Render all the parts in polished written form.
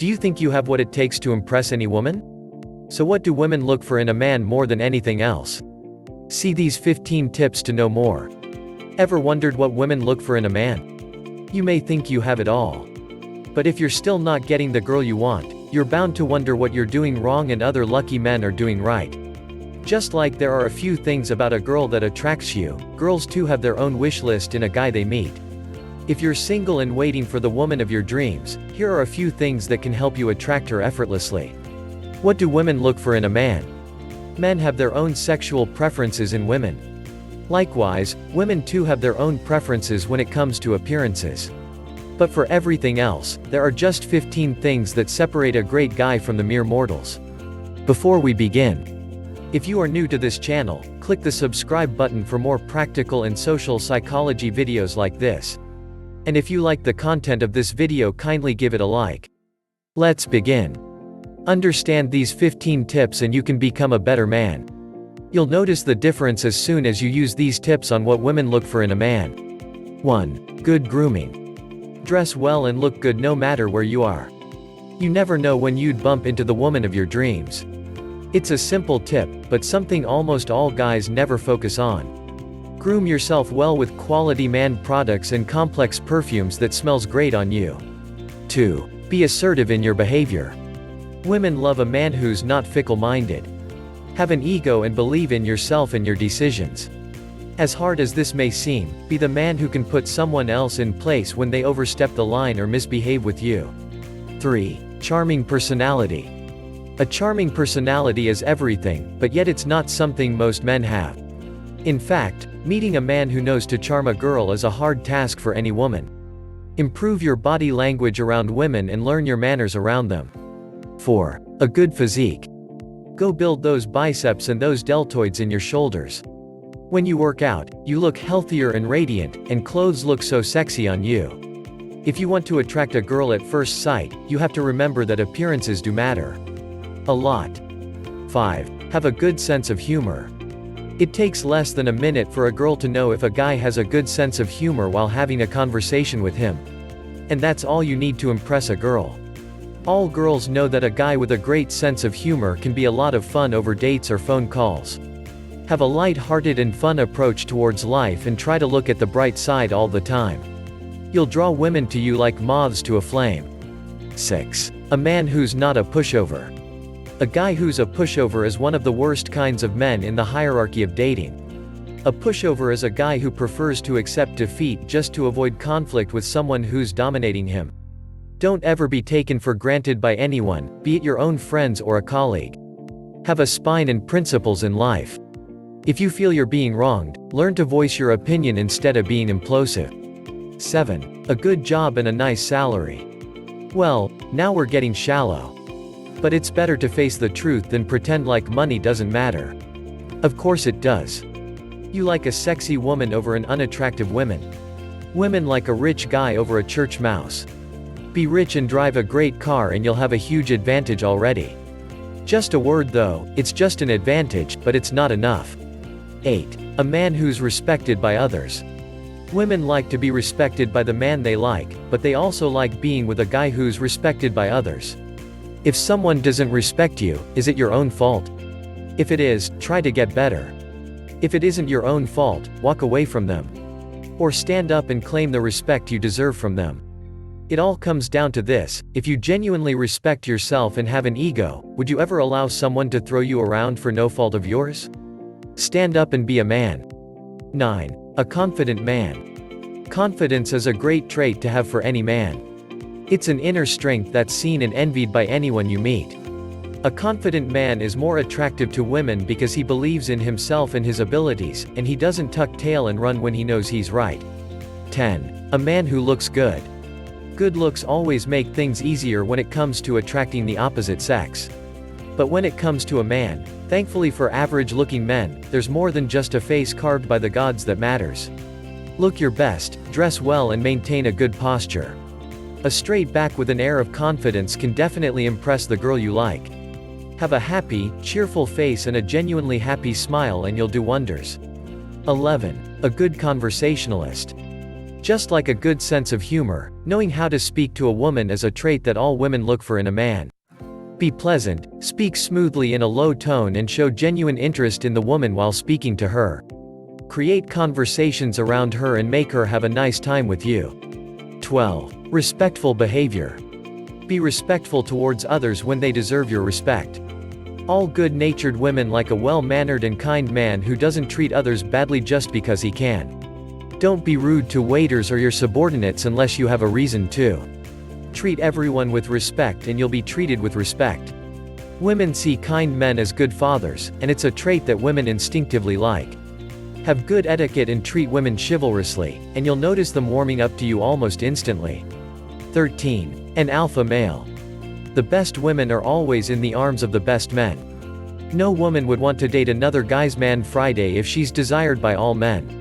Do you think you have what it takes to impress any woman? So what do women look for in a man more than anything else? See these 15 tips to know more. Ever wondered what women look for in a man? You may think you have it all. But if you're still not getting the girl you want, you're bound to wonder what you're doing wrong and other lucky men are doing right. Just like there are a few things about a girl that attracts you, girls too have their own wish list in a guy they meet. If you're single and waiting for the woman of your dreams, here are a few things that can help you attract her effortlessly. What do women look for in a man? Men have their own sexual preferences in women. Likewise, women too have their own preferences when it comes to appearances. But for everything else, there are just 15 things that separate a great guy from the mere mortals. Before we begin, if you are new to this channel, click the subscribe button for more practical and social psychology videos like this. And if you like the content of this video, kindly give it a like. Let's begin. Understand these 15 tips and you can become a better man. You'll notice the difference as soon as you use these tips on what women look for in a man. 1. Good grooming. Dress well and look good no matter where you are. You never know when you'd bump into the woman of your dreams. It's a simple tip, but something almost all guys never focus on. Groom yourself well with quality man products and complex perfumes that smells great on you. 2. Be assertive in your behavior. Women love a man who's not fickle-minded. Have an ego and believe in yourself and your decisions. As hard as this may seem, be the man who can put someone else in place when they overstep the line or misbehave with you. 3. Charming personality. A charming personality is everything, but yet it's not something most men have. In fact, meeting a man who knows to charm a girl is a hard task for any woman. Improve your body language around women and learn your manners around them. 4. A good physique. Go build those biceps and those deltoids in your shoulders. When you work out, you look healthier and radiant, and clothes look so sexy on you. If you want to attract a girl at first sight, you have to remember that appearances do matter. A lot. 5. Have a good sense of humor. It takes less than a minute for a girl to know if a guy has a good sense of humor while having a conversation with him. And that's all you need to impress a girl. All girls know that a guy with a great sense of humor can be a lot of fun over dates or phone calls. Have a light-hearted and fun approach towards life and try to look at the bright side all the time. You'll draw women to you like moths to a flame. 6. A man who's not a pushover. A guy who's a pushover is one of the worst kinds of men in the hierarchy of dating. A pushover is a guy who prefers to accept defeat just to avoid conflict with someone who's dominating him. Don't ever be taken for granted by anyone, be it your own friends or a colleague. Have a spine and principles in life. If you feel you're being wronged, learn to voice your opinion instead of being implosive. 7. A good job and a nice salary. Well, now we're getting shallow. But it's better to face the truth than pretend like money doesn't matter. Of course it does. You like a sexy woman over an unattractive woman. Women like a rich guy over a church mouse. Be rich and drive a great car and you'll have a huge advantage already. Just a word though, it's just an advantage, but it's not enough. 8. A man who's respected by others. Women like to be respected by the man they like, but they also like being with a guy who's respected by others. If someone doesn't respect you, is it your own fault? If it is, try to get better. If it isn't your own fault, walk away from them. Or stand up and claim the respect you deserve from them. It all comes down to this: if you genuinely respect yourself and have an ego, would you ever allow someone to throw you around for no fault of yours? Stand up and be a man. 9. A confident man. Confidence is a great trait to have for any man. It's an inner strength that's seen and envied by anyone you meet. A confident man is more attractive to women because he believes in himself and his abilities, and he doesn't tuck tail and run when he knows he's right. 10. A man who looks good. Good looks always make things easier when it comes to attracting the opposite sex. But when it comes to a man, thankfully for average-looking men, there's more than just a face carved by the gods that matters. Look your best, dress well and maintain a good posture. A straight back with an air of confidence can definitely impress the girl you like. Have a happy, cheerful face and a genuinely happy smile and you'll do wonders. 11. A good conversationalist. Just like a good sense of humor, knowing how to speak to a woman is a trait that all women look for in a man. Be pleasant, speak smoothly in a low tone and show genuine interest in the woman while speaking to her. Create conversations around her and make her have a nice time with you. 12. Respectful behavior. Be respectful towards others when they deserve your respect. All good-natured women like a well-mannered and kind man who doesn't treat others badly just because he can. Don't be rude to waiters or your subordinates unless you have a reason to. Treat everyone with respect and you'll be treated with respect. Women see kind men as good fathers, and it's a trait that women instinctively like. Have good etiquette and treat women chivalrously, and you'll notice them warming up to you almost instantly. 13. An alpha male. The best women are always in the arms of the best men. No woman would want to date another guy's man Friday if she's desired by all men.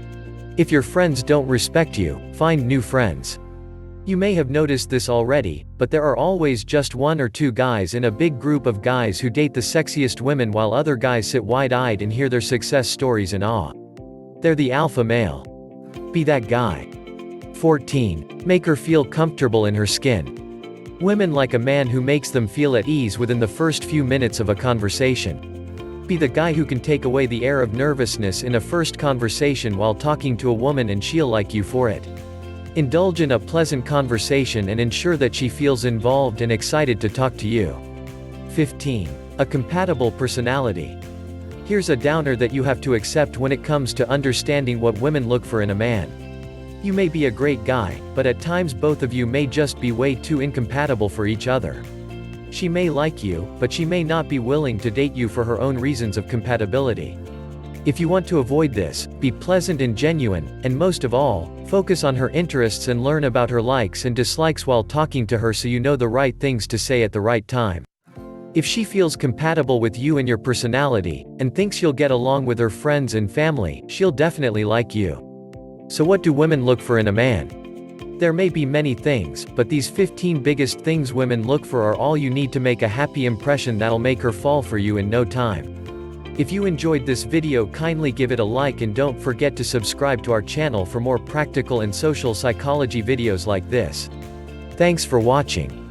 If your friends don't respect you, find new friends. You may have noticed this already, but there are always just one or two guys in a big group of guys who date the sexiest women while other guys sit wide-eyed and hear their success stories in awe. They're the alpha male. Be that guy. 14. Make her feel comfortable in her skin. Women like a man who makes them feel at ease within the first few minutes of a conversation. Be the guy who can take away the air of nervousness in a first conversation while talking to a woman and she'll like you for it. Indulge in a pleasant conversation and ensure that she feels involved and excited to talk to you. 15. A compatible personality. Here's a downer that you have to accept when it comes to understanding what women look for in a man. You may be a great guy, but at times both of you may just be way too incompatible for each other. She may like you, but she may not be willing to date you for her own reasons of compatibility. If you want to avoid this, be pleasant and genuine, and most of all, focus on her interests and learn about her likes and dislikes while talking to her so you know the right things to say at the right time. If she feels compatible with you and your personality, and thinks you'll get along with her friends and family, she'll definitely like you. So what do women look for in a man? There may be many things, but these 15 biggest things women look for are all you need to make a happy impression that'll make her fall for you in no time. If you enjoyed this video, kindly give it a like and don't forget to subscribe to our channel for more practical and social psychology videos like this. Thanks for watching.